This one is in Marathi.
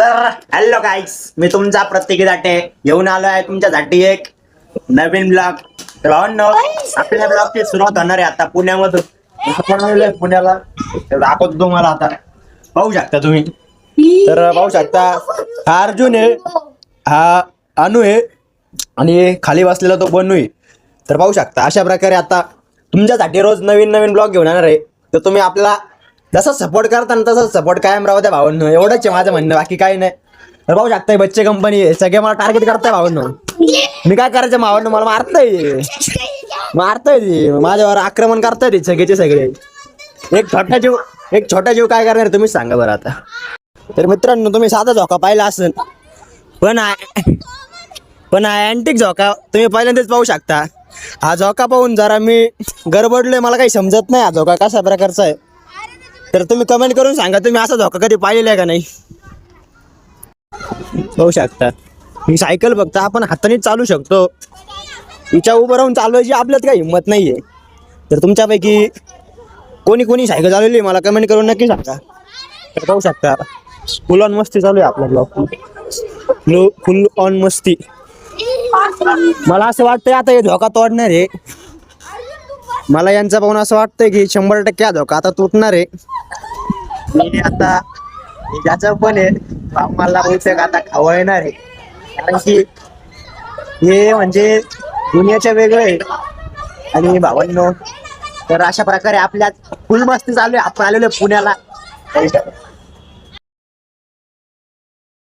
तर हॅलो गाईस, मी तुमचा प्रत्येकी दाटे घेऊन आलो आहे तुमच्यासाठी एक नवीन ब्लॉग. तर भावांनो, आपल्या ब्लॉगची सुरुवात होणार आहे आता पुण्यामधून. आपण आलोय पुण्याला. तर दाखवतो तुम्हाला आता. पाहू शकता तुम्ही. तर पाहू शकता, हा अर्जुन आहे, हा अनु आहे आणि खाली बसलेला तो बनू आहे. तर पाहू शकता अशा प्रकारे आता तुमच्यासाठी रोज नवीन नवीन ब्लॉग घेऊन येणार आहे. तर तुम्ही आपला जसा सपोर्ट करता ना तसं सपोर्ट कायम राहू द्या भावांनो. एवढंच आहे माझं म्हणणं, बाकी काही नाही. तर पाहू शकता बच्चे कंपनी सगळे मला टार्गेट करताय भावांनो. मी काय करायचं भावांनो, मला मारताय ते माझ्यावर आक्रमण करताय ते सगळेचे सगळे. एक छोटा जीव काय करणार तुम्ही सांगा बरं आता. तर मित्रांनो, तुम्ही साधा झोका पाहिला असेल, पण हा अँटिक झोका तुम्ही पहिल्यांदाच पाहू शकता. हा झोका पाहून जरा मी गडबडलोय, मला काही समजत नाही हा झोका कशा प्रकारचा आहे. तर तुम्ही कमेंट करून सांगा, तुम्ही असा झोका कधी पाहिलेला आहे का नाही. पाहू शकता ही सायकल फक्त आपण हाताने चालू शकतो. हिच्या उभं राहून चालवायची आपल्यात काही हिंमत नाहीये. तर तुमच्यापैकी कोणी कोणी सायकल चालवली मला कमेंट करून नक्की सांगा. तर पाहू शकता फुल ऑन मस्ती चालू आहे आपला ब्लॉग. फुल ऑन मस्ती. मला असं वाटतंय आता हे धोका तोडणार आहे. मला यांचा पाहून असं वाटतंय की 100% हा धोका आता तुटणार आहे. मी आता ज्याचं पण आहे मला बहुतेक आता खावं येणार आहे, कारण की हे म्हणजे दुनियाच्या वेगळं आहे. आणि भावांनो, तर अशा प्रकारे आपल्या फुल मस्ती चालू आहे. आपण आलेलो पुण्याला.